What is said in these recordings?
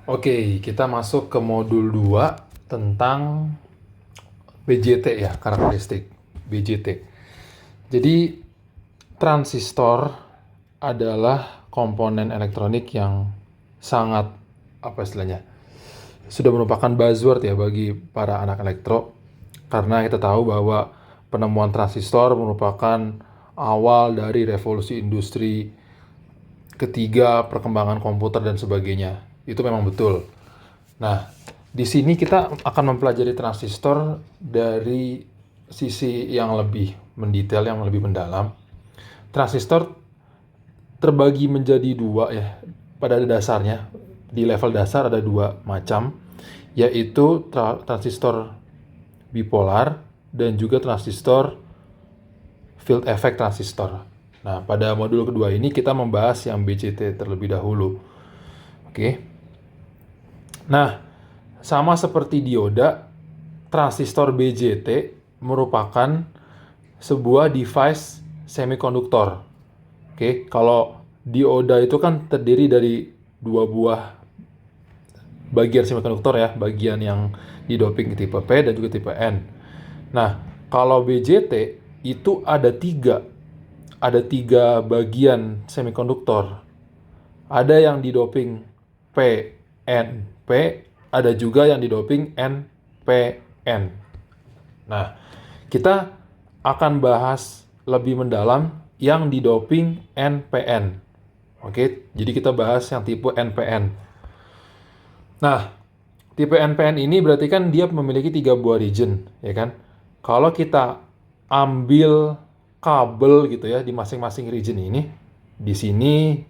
Oke, kita masuk ke modul 2 tentang BJT ya, karakteristik BJT. Jadi, transistor adalah komponen elektronik yang sangat, apa istilahnya, sudah merupakan buzzword ya bagi para anak elektro. Karena kita tahu bahwa penemuan transistor merupakan awal dari revolusi industri ketiga, perkembangan komputer dan sebagainya. Itu memang betul. Nah, di sini kita akan mempelajari transistor dari sisi yang lebih mendetail, yang lebih mendalam. Transistor terbagi menjadi dua ya, pada dasarnya. Di level dasar ada dua macam, yaitu transistor bipolar dan juga transistor field effect transistor. Nah, pada modul kedua ini kita membahas yang BJT terlebih dahulu. Oke. Nah, sama seperti dioda, transistor BJT merupakan sebuah device semikonduktor. Oke, kalau dioda itu kan terdiri dari dua buah bagian semikonduktor ya, bagian yang didoping tipe P dan juga tipe N. Nah, kalau BJT itu ada tiga bagian semikonduktor. Ada yang didoping PNP, ada juga yang didoping NPN. Nah, kita akan bahas lebih mendalam yang didoping NPN. Oke, jadi kita bahas yang tipe NPN. Nah, tipe NPN ini berarti kan dia memiliki 3 buah region, ya kan? Kalau kita ambil kabel gitu ya di masing-masing region ini, di sini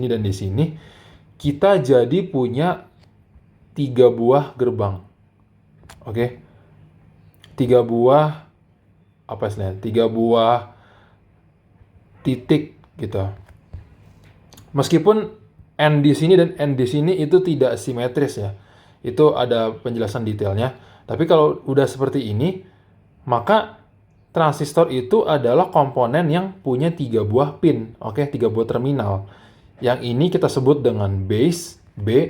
dan di sini, kita jadi punya 3 buah gerbang. Oke. 3 buah apa istilahnya? 3 buah titik gitu. Meskipun N di sini dan N di sini itu tidak simetris ya. Itu ada penjelasan detailnya. Tapi kalau udah seperti ini, maka transistor itu adalah komponen yang punya 3 buah pin, oke, 3 buah terminal. Yang ini kita sebut dengan base, B.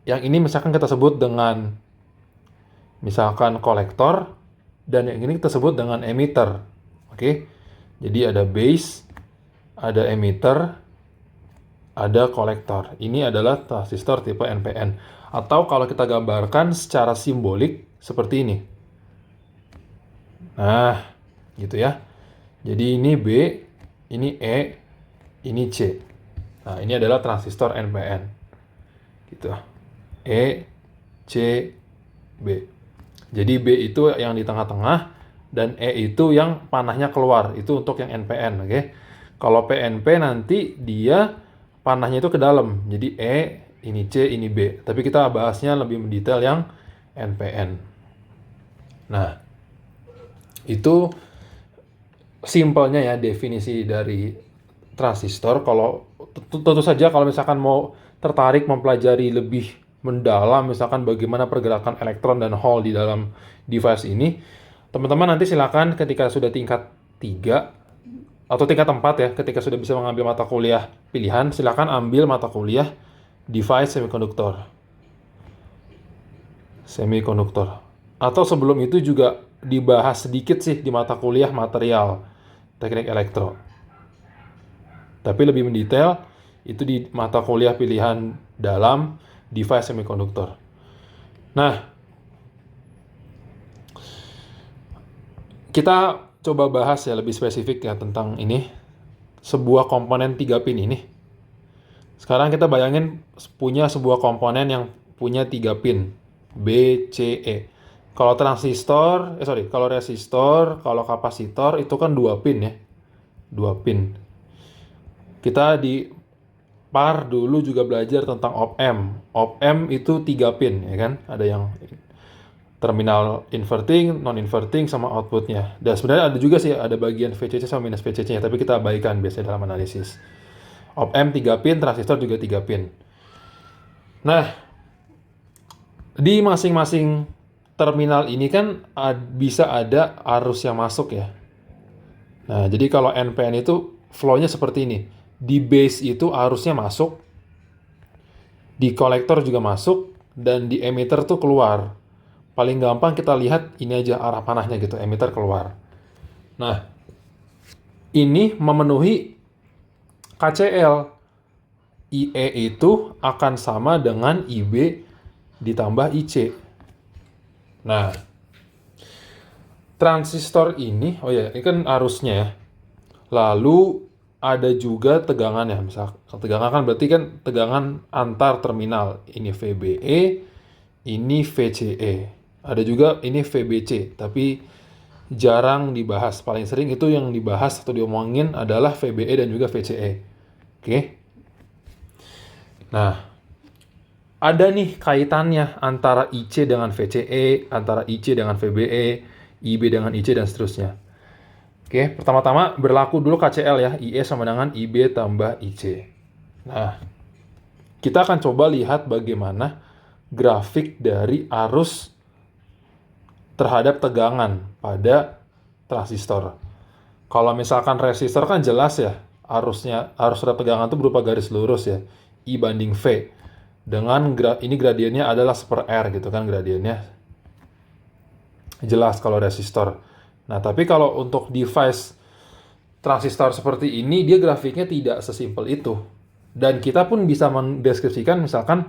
Yang ini misalkan kita sebut dengan misalkan kolektor, dan yang ini kita sebut dengan emitter. Oke. Jadi ada base, ada emitter, ada kolektor. Ini adalah transistor tipe NPN. Atau kalau kita gambarkan secara simbolik seperti ini. Nah, gitu ya. Jadi ini B, ini E, ini C. Nah, ini adalah transistor NPN. Gitu. E, C, B. Jadi B itu yang di tengah-tengah dan E itu yang panahnya keluar. Itu untuk yang NPN, oke. Kalau PNP nanti dia panahnya itu ke dalam. Jadi E, ini C, ini B. Tapi kita bahasnya lebih mendetail yang NPN. Nah, itu simpelnya ya definisi dari transistor. Kalau tentu saja kalau misalkan mau tertarik mempelajari lebih mendalam misalkan bagaimana pergerakan elektron dan hole di dalam device ini, teman-teman nanti silakan ketika sudah tingkat 3 atau tingkat 4 ya, ketika sudah bisa mengambil mata kuliah pilihan, silakan ambil mata kuliah device semikonduktor. Atau sebelum itu juga dibahas sedikit sih di mata kuliah material teknik elektro. Tapi lebih mendetail itu di mata kuliah pilihan dalam device semikonduktor. Nah, kita coba bahas ya lebih spesifik ya tentang ini. Sebuah komponen 3 pin ini. Sekarang kita bayangin punya sebuah komponen yang punya 3 pin. B, C, E. Kalau kalau resistor, kalau kapasitor itu kan 2 pin ya. 2 pin. Kita di par dulu juga belajar tentang op-amp. Op-amp itu 3 pin ya kan? Ada yang terminal inverting, non-inverting, sama outputnya. Dan sebenarnya ada juga sih, ada bagian VCC sama minus VCC-nya, tapi kita abaikan biasanya dalam analisis. Op-amp 3 pin, transistor juga 3 pin. Nah, di masing-masing terminal ini kan bisa ada arus yang masuk ya. Nah, jadi kalau NPN itu flow-nya seperti ini. Di base itu arusnya masuk, Di kolektor juga masuk, dan di emitter tuh keluar. Paling gampang kita lihat ini aja arah panahnya gitu, emitter keluar. Nah, ini memenuhi KCL. IE itu akan sama dengan IB ditambah IC. Nah, transistor ini, oh ya, ini kan arusnya ya. Lalu ada juga tegangan ya, misal tegangan kan berarti kan tegangan antar terminal. Ini VBE, ini VCE. Ada juga ini VBC, tapi jarang dibahas. Paling sering itu yang dibahas atau diomongin adalah VBE dan juga VCE. Oke. Nah, ada nih kaitannya antara IC dengan VCE, antara IC dengan VBE, IB dengan IC, dan seterusnya. Oke, pertama-tama berlaku dulu KCL ya, IE sama dengan IB tambah IC. Nah, kita akan coba lihat bagaimana grafik dari arus terhadap tegangan pada transistor. Kalau misalkan resistor kan jelas ya, arusnya, arus terhadap tegangan itu berupa garis lurus ya, I banding V. Dengan ini gradiennya adalah 1/R gitu kan gradiennya. Jelas kalau resistor. Nah, tapi kalau untuk device transistor seperti ini, dia grafiknya tidak sesimpel itu. Dan kita pun bisa mendeskripsikan misalkan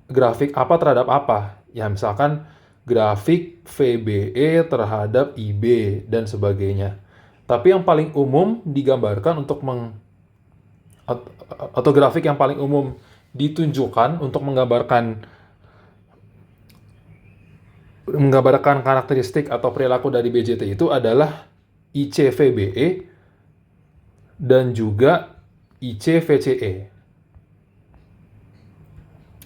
grafik apa terhadap apa. Ya, misalkan grafik VBE terhadap IB dan sebagainya. Tapi yang paling umum digambarkan untuk atau grafik yang paling umum ditunjukkan untuk menggambarkan karakteristik atau perilaku dari BJT itu adalah IC-VBE dan juga IC-VCE.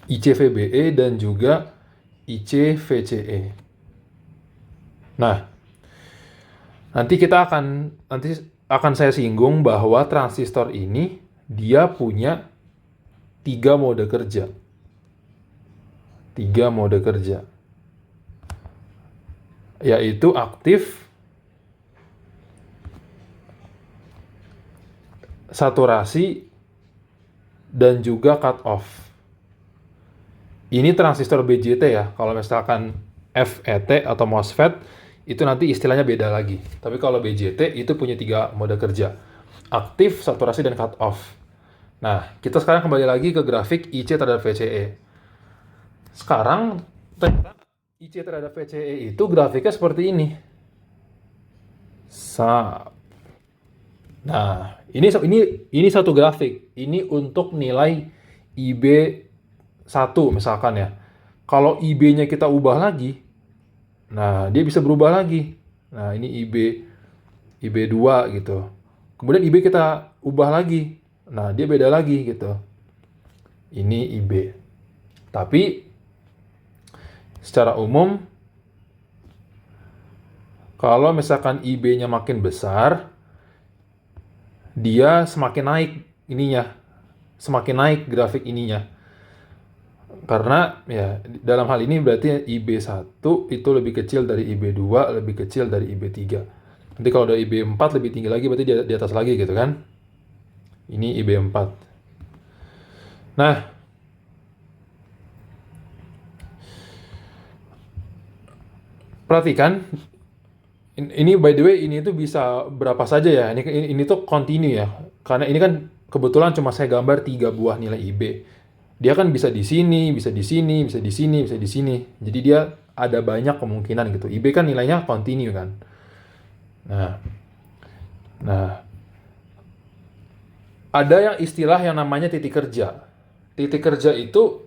IC-VBE dan juga IC-VCE. Nah, nanti akan saya singgung bahwa transistor ini dia punya 3 mode kerja. 3 mode kerja. Yaitu aktif, saturasi, dan juga cut off. Ini transistor BJT ya. Kalau misalkan FET atau MOSFET, itu nanti istilahnya beda lagi. Tapi kalau BJT itu punya 3 mode kerja. Aktif, saturasi, dan cut off. Nah, kita sekarang kembali lagi ke grafik IC terhadap VCE. Sekarang, ternyata IC terhadap VCE itu grafiknya seperti ini. Nah, ini satu grafik. Ini untuk nilai IB1 misalkan ya. Kalau IB-nya kita ubah lagi, nah dia bisa berubah lagi. Nah, ini IB2 gitu. Kemudian IB kita ubah lagi. Nah, dia beda lagi gitu. Ini IB. Tapi secara umum, kalau misalkan IB-nya makin besar, dia semakin naik ininya. Semakin naik grafik ininya. Karena ya dalam hal ini berarti IB1 itu lebih kecil dari IB2, lebih kecil dari IB3. Nanti kalau ada IB4 lebih tinggi lagi, berarti di atas lagi gitu kan. Ini IB4. Nah, perhatikan, ini by the way, ini tuh bisa berapa saja ya. Ini tuh continue ya. Karena ini kan kebetulan cuma saya gambar 3 buah nilai IB. Dia kan bisa di sini, bisa di sini, bisa di sini, bisa di sini. Jadi dia ada banyak kemungkinan gitu. IB kan nilainya continue kan. Nah, ada yang istilah yang namanya titik kerja. Titik kerja itu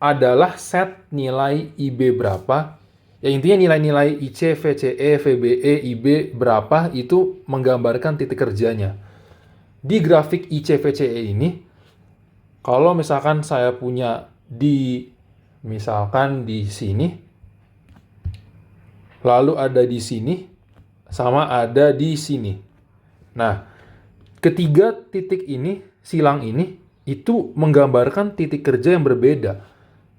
adalah set nilai IB berapa. Ya intinya nilai-nilai IC, VCE, VBE, IB berapa itu menggambarkan titik kerjanya. Di grafik IC, VCE ini, kalau misalkan saya punya misalkan di sini, lalu ada di sini, sama ada di sini. Nah, ketiga titik ini, silang ini, itu menggambarkan titik kerja yang berbeda.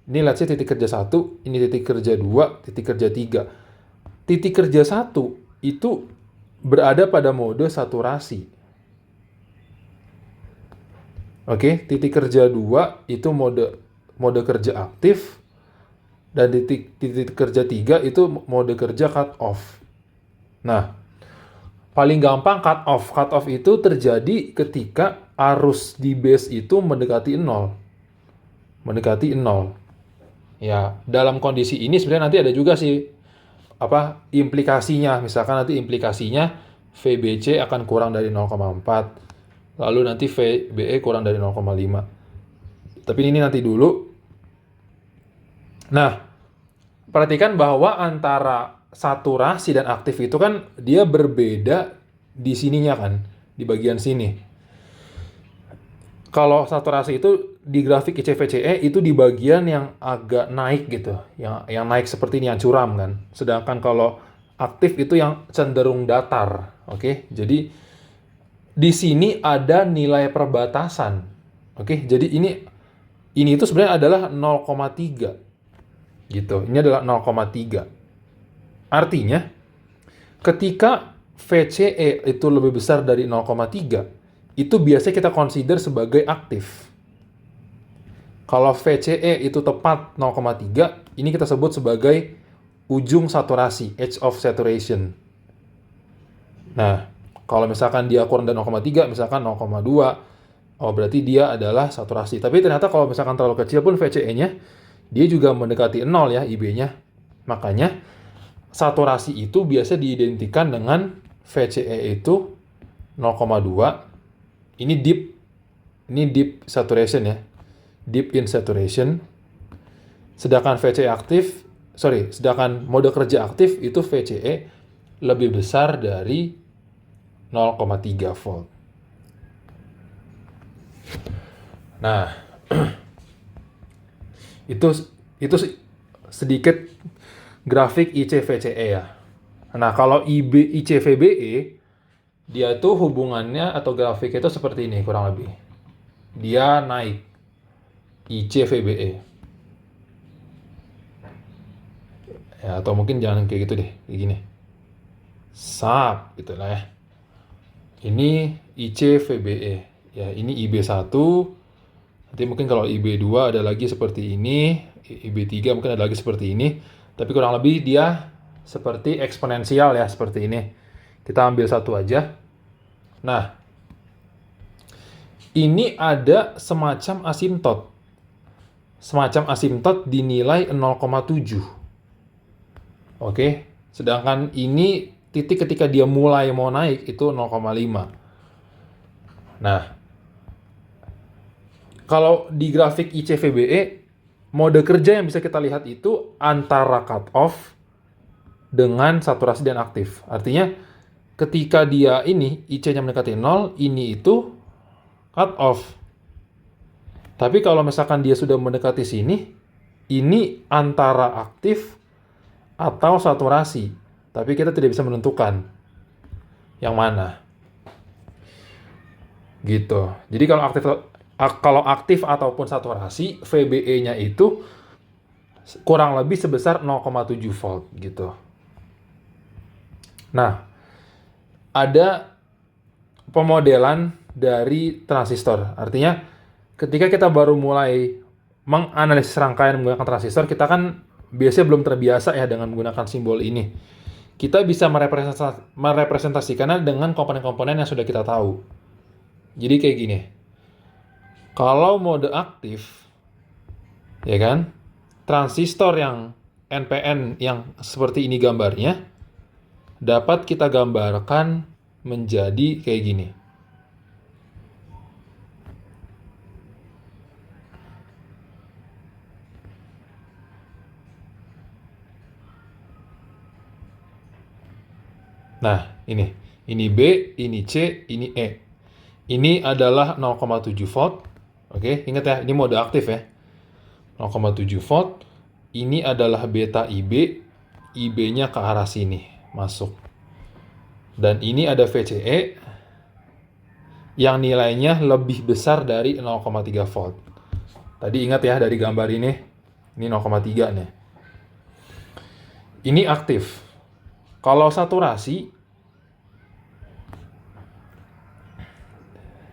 Ini let's say titik kerja 1, ini titik kerja 2, titik kerja 3. Titik kerja 1 itu berada pada mode saturasi. Oke, titik kerja 2 itu mode mode kerja aktif, dan titik kerja 3 itu mode kerja cut off. Nah, paling gampang cut off. Cut off itu terjadi ketika arus di base itu mendekati 0. Mendekati 0. Ya, dalam kondisi ini sebenarnya nanti ada juga sih implikasinya. Misalkan nanti implikasinya VBC akan kurang dari 0,4. Lalu nanti VBE kurang dari 0,5. Tapi ini nanti dulu. Nah, perhatikan bahwa antara saturasi dan aktif itu kan dia berbeda di sininya kan, di bagian sini. Kalau saturasi itu di grafik ICVCE itu di bagian yang agak naik gitu, yang naik seperti ini, yang curam kan. Sedangkan kalau aktif itu yang cenderung datar, oke? Jadi di sini ada nilai perbatasan, oke? Jadi ini itu sebenarnya adalah 0,3 gitu. Ini adalah 0,3. Artinya ketika VCE itu lebih besar dari 0,3, itu biasanya kita consider sebagai aktif. Kalau VCE itu tepat 0,3, ini kita sebut sebagai ujung saturasi, edge of saturation. Nah, kalau misalkan dia kurang dari 0,3, misalkan 0,2, oh berarti dia adalah saturasi. Tapi ternyata kalau misalkan terlalu kecil pun VCE-nya, dia juga mendekati 0 ya, IB-nya. Makanya, saturasi itu biasa diidentikan dengan VCE itu 0,2. Ini deep saturation ya. Deep in saturation. Sedangkan sedangkan mode kerja aktif itu VCE lebih besar dari 0,3 volt. Nah, itu sedikit grafik ICVCE ya. Nah, kalau ICVBE, dia tuh hubungannya atau grafik itu seperti ini kurang lebih. Dia naik ICVBE. Ya, atau mungkin jangan kayak gitu deh, kayak gini. Gitu lah ya. Ini ICVBE. Ya, ini IB1. Nanti mungkin kalau IB2 ada lagi seperti ini, IB3 mungkin ada lagi seperti ini. Tapi kurang lebih dia seperti eksponensial ya, seperti ini. Kita ambil satu aja. Nah, ini ada semacam asimtot. Semacam asimtot dinilai 0,7. Oke, sedangkan ini titik ketika dia mulai mau naik itu 0,5. Nah, kalau di grafik ICVBE, mode kerja yang bisa kita lihat itu antara cut off dengan saturasi dan aktif. Artinya, ketika dia ini, IC-nya mendekati 0, ini itu cut off. Tapi kalau misalkan dia sudah mendekati sini, ini antara aktif atau saturasi. Tapi kita tidak bisa menentukan yang mana. Gitu. Jadi kalau aktif ataupun saturasi, VBE-nya itu kurang lebih sebesar 0,7 volt gitu. Nah, ada pemodelan dari transistor. Artinya, ketika kita baru mulai menganalisis rangkaian menggunakan transistor, kita kan biasanya belum terbiasa ya dengan menggunakan simbol ini. Kita bisa merepresentasikannya dengan komponen-komponen yang sudah kita tahu. Jadi kayak gini. Kalau mode aktif, ya kan, transistor yang NPN yang seperti ini gambarnya, dapat kita gambarkan menjadi kayak gini. Nah, ini B, ini C, ini E. Ini adalah 0,7 volt. Oke, ingat ya, ini mode aktif ya. 0,7 volt. Ini adalah beta IB. IB-nya ke arah sini, masuk. Dan ini ada VCE yang nilainya lebih besar dari 0,3 volt. Tadi ingat ya dari gambar ini 0,3 nih. Ini aktif. Kalau saturasi,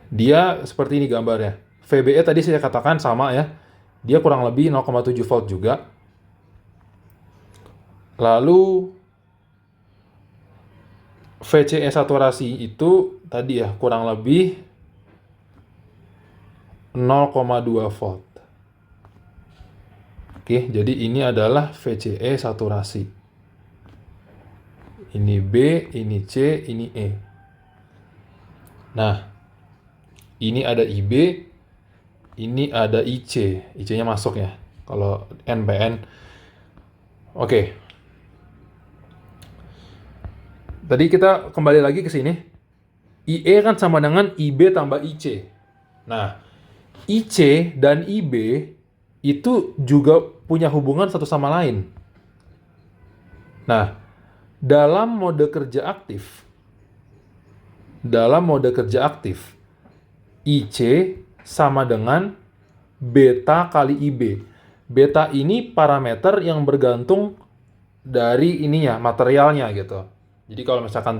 dia seperti ini gambarnya. VBE tadi saya katakan sama ya. dia kurang lebih 0,7 volt juga. Lalu VCE saturasi itu tadi ya kurang lebih 0,2 volt. Oke, jadi ini adalah VCE saturasi. Ini B, ini C, ini E. Nah, ini ada IB, ini ada IC. IC-nya masuk ya, kalau NPN. Oke. Tadi kita kembali lagi ke sini. IE kan sama dengan IB tambah IC. Nah, IC dan IB itu juga punya hubungan satu sama lain. Nah, dalam mode kerja aktif, IC sama dengan beta kali IB. Beta ini parameter yang bergantung dari ininya, materialnya gitu. Jadi kalau misalkan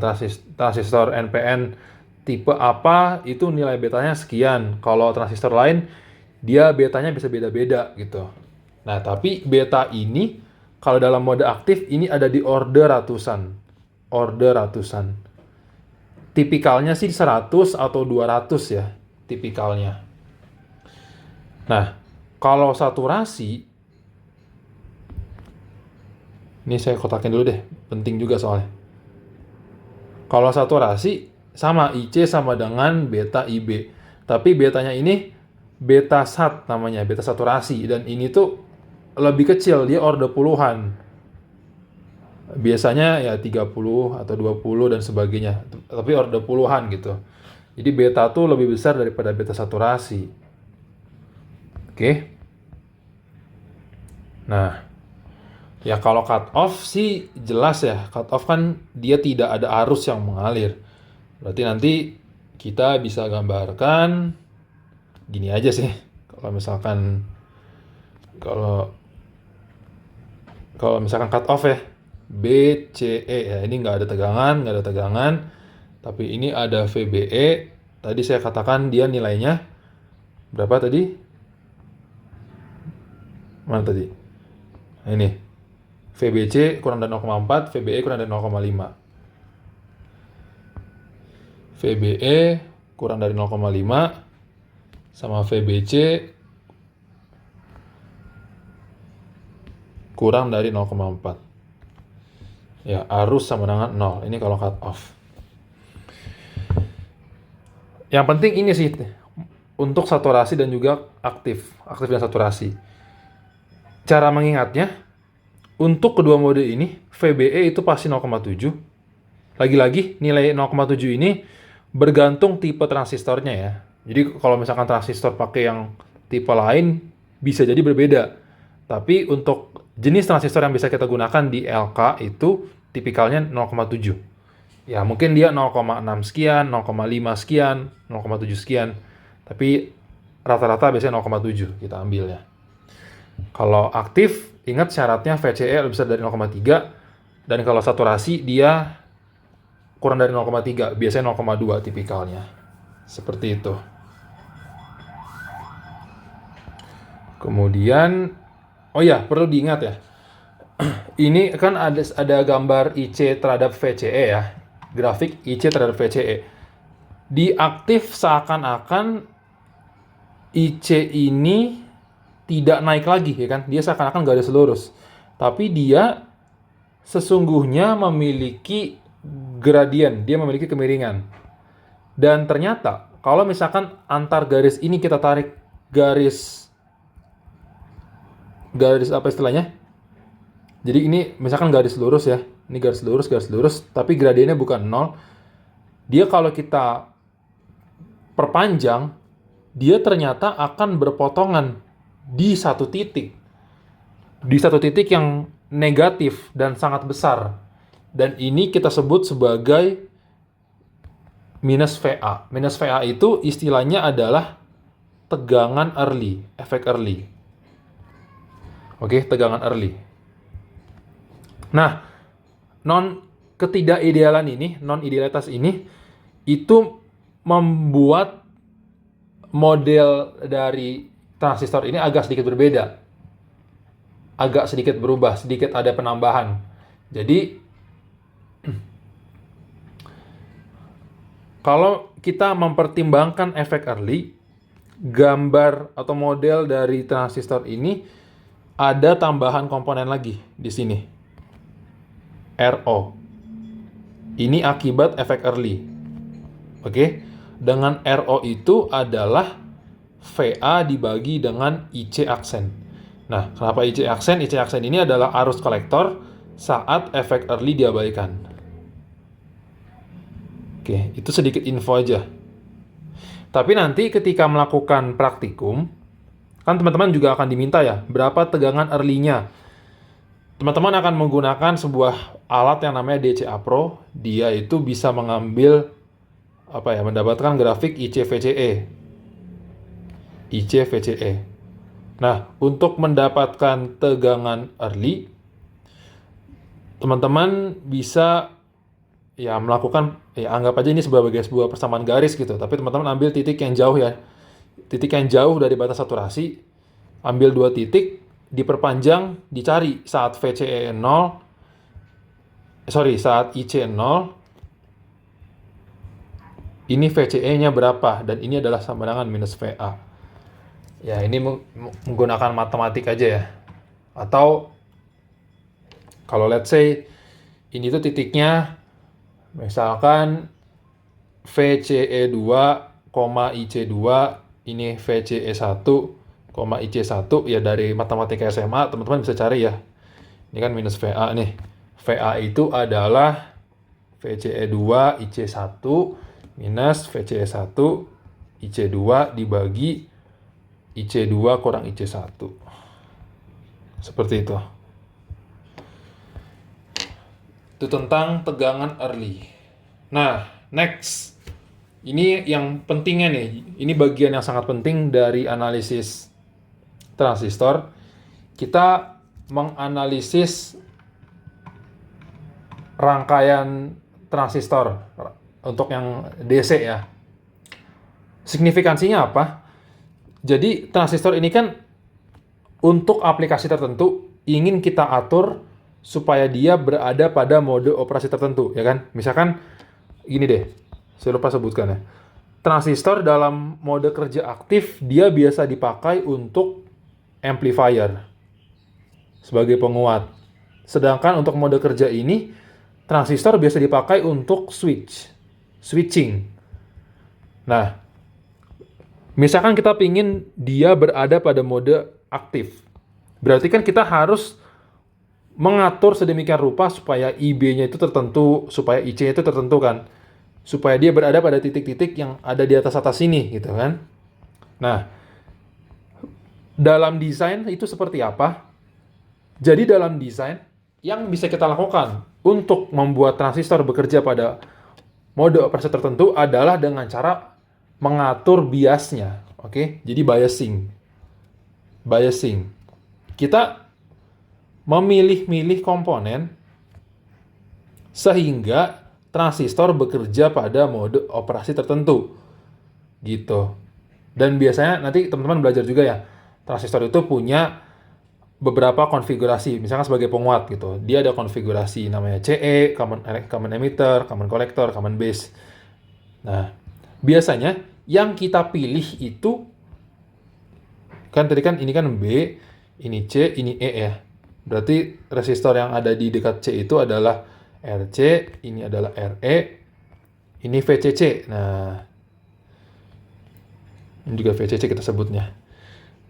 transistor NPN tipe apa, itu nilai betanya sekian. Kalau transistor lain, dia betanya bisa beda-beda gitu. Nah, tapi beta ini, kalau dalam mode aktif, ini ada di order ratusan. Tipikalnya sih 100 atau 200 ya, tipikalnya. Nah, kalau saturasi, ini saya kotakin dulu deh, penting juga soalnya. Kalau saturasi, sama IC sama dengan beta IB. Tapi betanya ini beta sat namanya, beta saturasi. Dan ini tuh lebih kecil, dia order puluhan. Biasanya ya 30 atau 20 dan sebagainya. Tapi order puluhan gitu. Jadi beta tuh lebih besar daripada beta saturasi. Oke. Nah, ya kalau cut off sih jelas ya. Cut off kan dia tidak ada arus yang mengalir. Berarti nanti kita bisa gambarkan gini aja sih. Kalau misalkan cut off ya, BCE ya, ini nggak ada tegangan, tapi ini ada VBE. Tadi saya katakan dia nilainya berapa tadi? Mana tadi? Nah, ini VBC kurang dari 0,4, VBE kurang dari 0,5. VBE kurang dari 0,5 sama VBC kurang dari 0,4. Ya, arus sama dengan 0. Ini kalau cut off. Yang penting ini sih untuk saturasi dan juga aktif dan saturasi. Cara mengingatnya, untuk kedua mode ini, VBE itu pasti 0,7. Lagi-lagi, nilai 0,7 ini bergantung tipe transistornya ya. Jadi kalau misalkan transistor pakai yang tipe lain, bisa jadi berbeda. Tapi untuk jenis transistor yang bisa kita gunakan di LK itu tipikalnya 0,7. Ya mungkin dia 0,6 sekian, 0,5 sekian, 0,7 sekian. Tapi rata-rata biasanya 0,7 kita ambil ya. Kalau aktif, ingat syaratnya VCE lebih besar dari 0,3. Dan kalau saturasi dia kurang dari 0,3, biasanya 0,2 tipikalnya. Seperti itu. Kemudian, oh ya, perlu diingat ya. Ini kan ada gambar IC terhadap VCE ya. Grafik IC terhadap VCE. Di aktif seakan-akan IC ini tidak naik lagi ya kan. Dia seakan-akan garis lurus. Tapi dia sesungguhnya memiliki gradien, dia memiliki kemiringan. Dan ternyata kalau misalkan antar garis ini kita tarik garis apa istilahnya? Jadi ini misalkan garis lurus ya. Ini garis lurus, tapi gradiennya bukan 0. Dia kalau kita perpanjang, dia ternyata akan berpotongan di satu titik. Di satu titik yang negatif dan sangat besar. Dan ini kita sebut sebagai minus VA. Minus VA itu istilahnya adalah tegangan early, efek early. Oke, tegangan early. Nah, non-idealitas ini itu membuat model dari transistor ini agak sedikit berbeda. Agak sedikit berubah, sedikit ada penambahan. Jadi, kalau kita mempertimbangkan efek early, gambar atau model dari transistor ini ada tambahan komponen lagi di sini. RO. Ini akibat efek early. Oke? Dengan RO itu adalah VA dibagi dengan IC aksen. Nah, kenapa IC aksen? IC aksen ini adalah arus kolektor saat efek early diabaikan. Oke, itu sedikit info aja. Tapi nanti ketika melakukan praktikum, kan teman-teman juga akan diminta ya, berapa tegangan early-nya. Teman-teman akan menggunakan sebuah alat yang namanya DCA Pro. Dia itu bisa mengambil mendapatkan grafik IC-VCE. IC-VCE. Nah, untuk mendapatkan tegangan early, teman-teman bisa ya melakukan, ya anggap aja ini sebagai sebuah persamaan garis gitu, tapi teman-teman ambil titik yang jauh ya. Titik yang jauh dari batas saturasi, ambil 2 titik, diperpanjang, dicari saat VCE 0, saat IC 0, ini VCE-nya berapa, dan ini adalah sama dengan minus VA. Ya, ini menggunakan matematik aja ya. Atau, kalau let's say, ini tuh titiknya, misalkan VCE 2, IC 2, ini VCE 1, IC 1, ya dari matematika SMA, teman-teman bisa cari ya. Ini kan minus VA nih. VA itu adalah VCE 2, IC 1, minus VCE 1, IC 2 dibagi IC 2 kurang IC 1. Seperti itu. Itu tentang tegangan early. Nah, next. Ini yang pentingnya nih. Ini bagian yang sangat penting dari analisis transistor. Kita menganalisis rangkaian transistor untuk yang DC ya. Signifikansinya apa? Jadi transistor ini kan untuk aplikasi tertentu ingin kita atur supaya dia berada pada mode operasi tertentu, ya kan? Misalkan gini deh, saya lupa sebutkan ya. Transistor dalam mode kerja aktif dia biasa dipakai untuk amplifier sebagai penguat. Sedangkan untuk mode kerja ini transistor biasa dipakai untuk switching. Nah, misalkan kita pingin dia berada pada mode aktif. Berarti kan kita harus mengatur sedemikian rupa supaya IB-nya itu tertentu, supaya IC-nya itu tertentu kan. Supaya dia berada pada titik-titik yang ada di atas-atas sini gitu kan. Nah, dalam desain itu seperti apa? Jadi dalam desain yang bisa kita lakukan untuk membuat transistor bekerja pada mode operasi tertentu adalah dengan cara mengatur biasnya, oke? Jadi biasing. Kita memilih-milih komponen sehingga transistor bekerja pada mode operasi tertentu, gitu. Dan biasanya nanti teman-teman belajar juga ya, transistor itu punya beberapa konfigurasi, misalkan sebagai penguat gitu. Dia ada konfigurasi namanya CE, common emitter, common collector, common base. Nah, biasanya yang kita pilih itu kan tadi kan ini kan B, ini C, ini E ya. Berarti resistor yang ada di dekat C itu adalah RC, ini adalah RE, ini VCC. Nah, ini juga VCC kita sebutnya.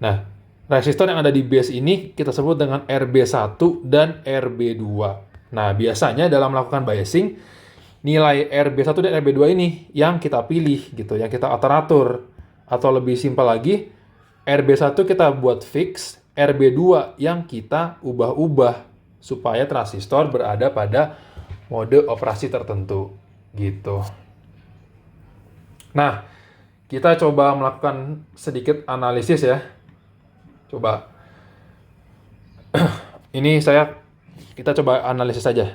Nah, resistor yang ada di base ini kita sebut dengan RB1 dan RB2. Nah, biasanya dalam melakukan biasing, nilai RB1 dan RB2 ini yang kita pilih gitu, yang kita atur-atur. Atau lebih simpel lagi, RB1 kita buat fix, RB2 yang kita ubah-ubah supaya transistor berada pada mode operasi tertentu gitu. Nah, kita coba melakukan sedikit analisis ya. Coba. Ini kita coba analisis saja.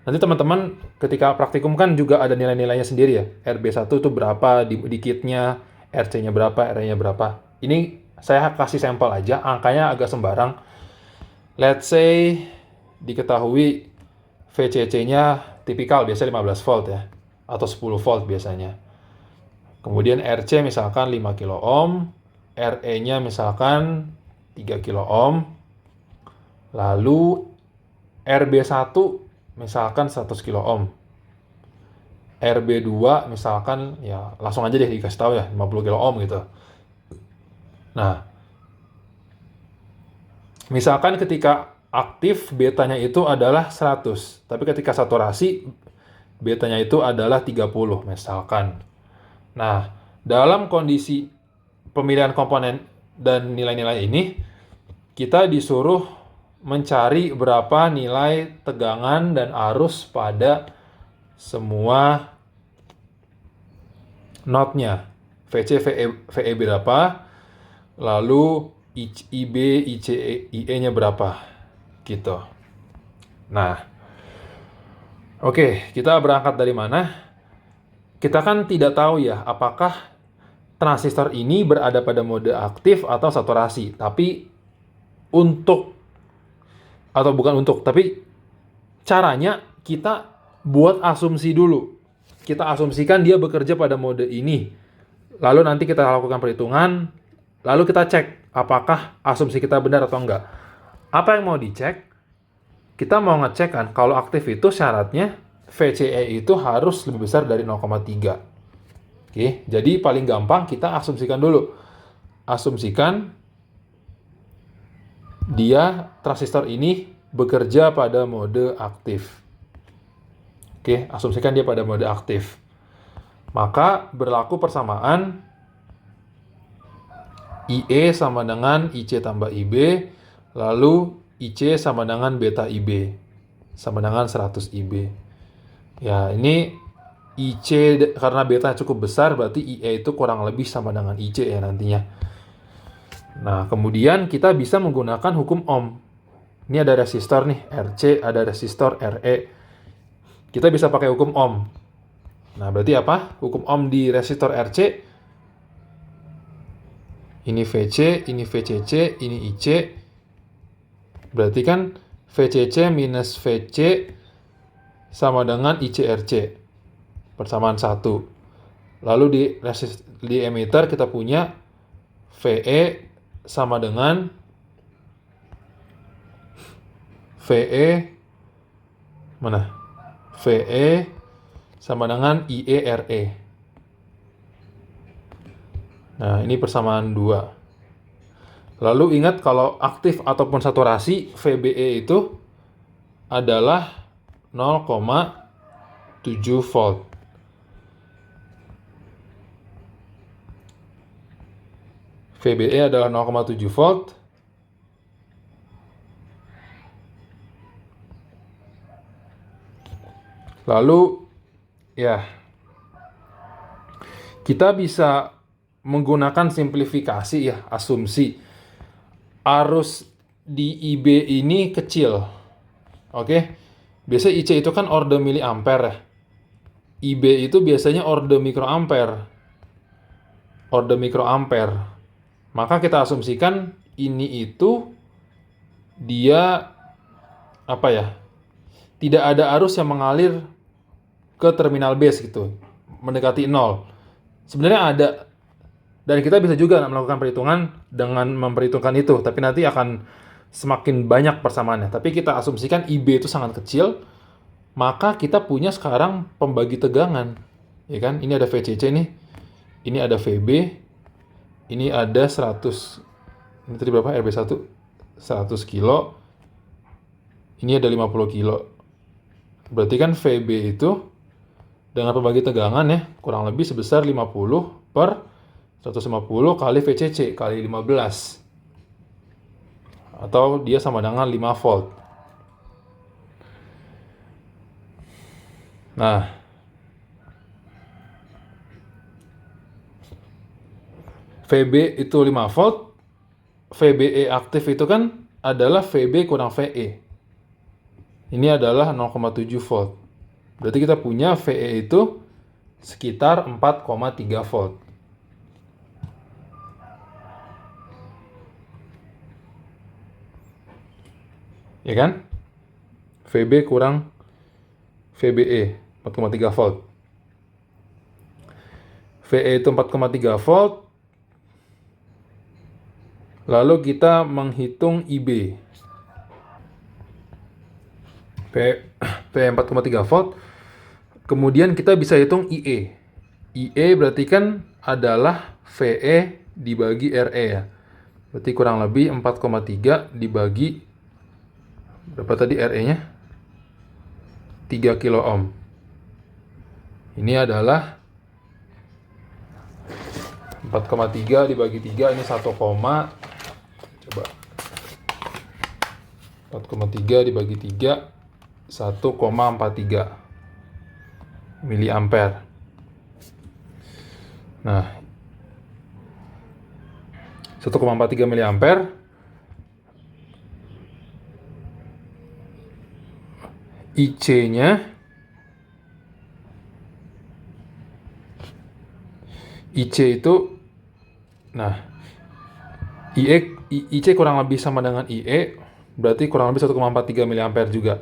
Nanti teman-teman ketika praktikum kan juga ada nilai-nilainya sendiri ya. RB1 itu berapa di kitnya, RC-nya berapa, RE-nya berapa. Ini saya kasih sampel aja, angkanya agak sembarang. Let's say diketahui VCC-nya tipikal biasanya 15 volt ya, atau 10 volt biasanya. Kemudian RC misalkan 5 kilo ohm, RE-nya misalkan 3 kilo ohm, lalu RB1 misalkan 100 kilo ohm. RB2 misalkan ya langsung aja deh dikasih tahu ya 50 kilo ohm gitu. Nah, misalkan ketika aktif betanya itu adalah 100, tapi ketika saturasi betanya itu adalah 30 misalkan. Nah, dalam kondisi pemilihan komponen dan nilai-nilai ini, kita disuruh mencari berapa nilai tegangan dan arus pada semua node-nya. VC, VE berapa, lalu IB, ICE, IE-nya berapa, gitu. Nah, oke, kita berangkat dari mana? Kita kan tidak tahu ya, apakah transistor ini berada pada mode aktif atau saturasi. Tapi tapi caranya kita buat asumsi dulu. Kita asumsikan dia bekerja pada mode ini. Lalu nanti kita lakukan perhitungan, lalu kita cek apakah asumsi kita benar atau enggak. Apa yang mau dicek? Kita mau ngecek kan, kalau aktif itu syaratnya VCE itu harus lebih besar dari 0,3. Oke, jadi paling gampang kita asumsikan dulu. Asumsikan dia transistor ini bekerja pada mode aktif. Oke, asumsikan dia pada mode aktif. Maka berlaku persamaan IE sama dengan IC tambah IB, lalu IC sama dengan beta IB, sama dengan 100 IB. Ya, ini IC karena beta cukup besar, berarti IE itu kurang lebih sama dengan IC ya nantinya. Nah, kemudian kita bisa menggunakan hukum Ohm. Ini ada resistor nih, RC, ada resistor RE. Kita bisa pakai hukum Ohm. Nah, berarti apa? Hukum Ohm di resistor RC. Ini VC, ini VCC, ini IC. Berarti kan VCC minus VC sama dengan ICRC. Persamaan 1. Lalu di emitter kita punya VE sama dengan VE mana? VE sama dengan IERE. Nah, ini persamaan 2. Lalu ingat kalau aktif ataupun saturasi, VBE itu adalah 0,7 volt. VBE adalah 0,7 volt. Lalu, ya, kita bisa menggunakan simplifikasi ya, asumsi. Arus di IB ini kecil. Oke. Biasanya IC itu kan order miliampere ya. IB itu biasanya order mikroampere. Order mikroampere. Maka kita asumsikan ini itu dia apa ya? Tidak ada arus yang mengalir ke terminal base gitu, mendekati 0. Sebenarnya ada. Dan kita bisa juga melakukan perhitungan dengan memperhitungkan itu, tapi nanti akan semakin banyak persamaannya. Tapi kita asumsikan IB itu sangat kecil, maka kita punya sekarang pembagi tegangan. Ya kan? Ini ada VCC nih. Ini ada VB. Ini ada 100. Ini tadi berapa? RB1 100 kilo. Ini ada 50 kilo. Berarti kan VB itu dengan pembagi tegangan ya, kurang lebih sebesar 50 per 150 kali VCC kali 15. Atau dia sama dengan 5 volt. Nah, VB itu 5 volt, VBE aktif itu kan adalah VB kurang VE. Ini adalah 0,7 volt. Berarti kita punya VE itu sekitar 4,3 volt. Ya kan? VB kurang VBE 4,3 volt. VE itu 4,3 volt. Lalu kita menghitung IB. VE 4,3 volt. Kemudian kita bisa hitung IE. IE berarti kan adalah VE dibagi RE ya. Berarti kurang lebih 4,3 dibagi berapa tadi RE-nya? 3 kilo ohm. Ini adalah 4,3 dibagi 3, ini 1, coba 4,3 dibagi 3 1,43 miliampere. Nah, 1,43 miliampere IC-nya itu, nah, IC kurang lebih sama dengan IE, berarti kurang lebih 1,43 miliampere juga.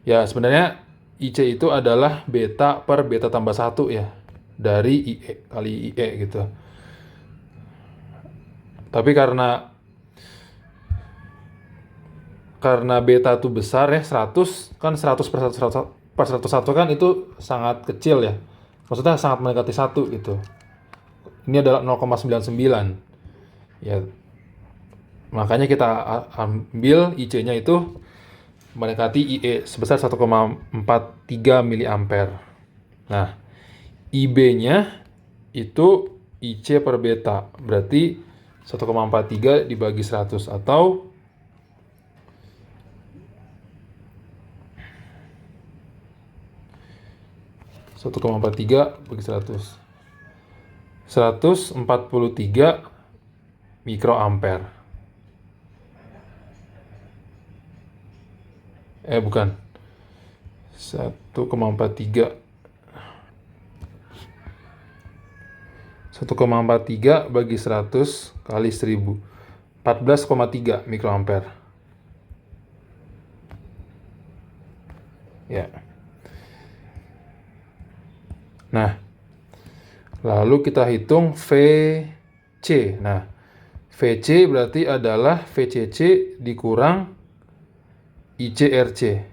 Ya, sebenarnya IC itu adalah beta per beta tambah 1 ya, dari IE kali IE gitu. Tapi karena beta itu besar ya, 100 kan, 100 per 101 kan itu sangat kecil ya. Maksudnya sangat mendekati 1 gitu. Ini adalah 0,99. Ya. Makanya kita ambil IC-nya itu mendekati IE sebesar 1,43 miliampere. Nah, IB-nya itu IC per beta. Berarti 1,43 dibagi 100 atau 1,43 bagi 100. 143 mikroampere. Bukan. 1,43. 1,43 bagi 100 kali 1000. 14,3 mikroampere. Ya. Nah, lalu kita hitung VC. Nah, VC berarti adalah VCC dikurang ICRC.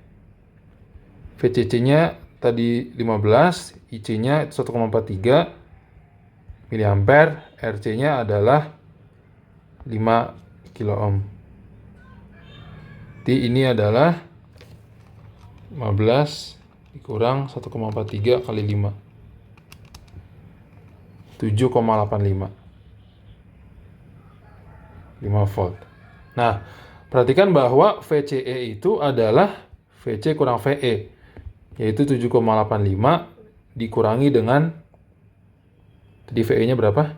VCC-nya tadi 15, IC-nya 1,43 miliampere, RC-nya adalah 5 kilo ohm. Jadi ini adalah 15 dikurang 1,43 kali 5. 7,85. 5 volt. Nah, perhatikan bahwa VCE itu adalah VC kurang VE, yaitu 7,85 dikurangi dengan, tadi VE-nya berapa?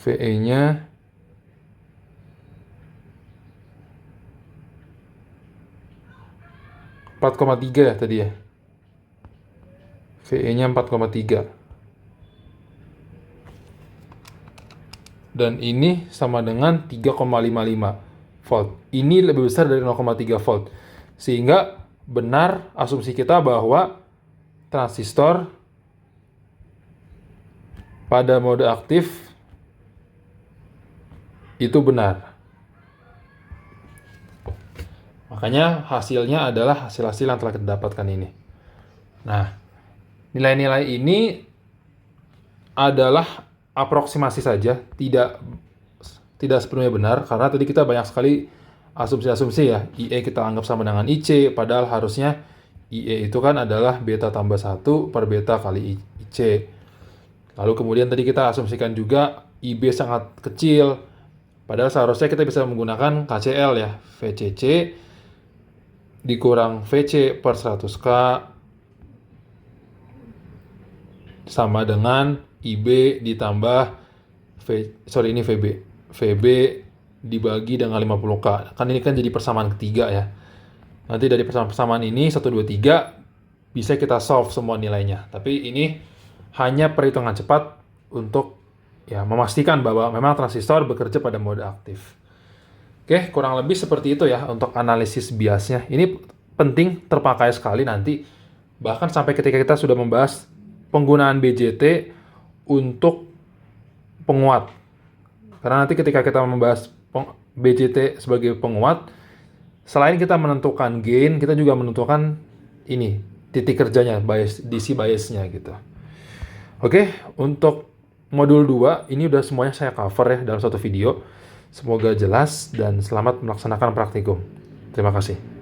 VE-nya 4,3 ya tadi ya. VE-nya 4,3. Dan ini sama dengan 3,55 volt. Ini lebih besar dari 0,3 volt. Sehingga benar asumsi kita bahwa transistor pada mode aktif itu benar. Makanya hasilnya adalah hasil-hasil yang telah kita dapatkan ini. Nah, nilai-nilai ini adalah aproksimasi saja, tidak sepenuhnya benar, karena tadi kita banyak sekali asumsi-asumsi ya. IE kita anggap sama dengan IC, padahal harusnya IE itu kan adalah beta tambah 1 per beta kali IC. Lalu kemudian tadi kita asumsikan juga IB sangat kecil, padahal seharusnya kita bisa menggunakan KCL ya, VCC dikurang VC per 100K sama dengan IB ditambah VB dibagi dengan 50K. Kan ini kan jadi persamaan ketiga ya. Nanti dari persamaan ini 1, 2, 3 bisa kita solve semua nilainya. Tapi ini hanya perhitungan cepat untuk ya memastikan bahwa memang transistor bekerja pada mode aktif. Oke, kurang lebih seperti itu ya untuk analisis biasnya. Ini penting, terpakai sekali nanti, bahkan sampai ketika kita sudah membahas penggunaan BJT untuk penguat. Karena nanti ketika kita membahas BJT sebagai penguat, selain kita menentukan gain, kita juga menentukan ini, titik kerjanya, DC biasnya gitu. Oke, untuk modul 2, ini udah semuanya saya cover ya dalam satu video. Semoga jelas dan selamat melaksanakan praktikum. Terima kasih.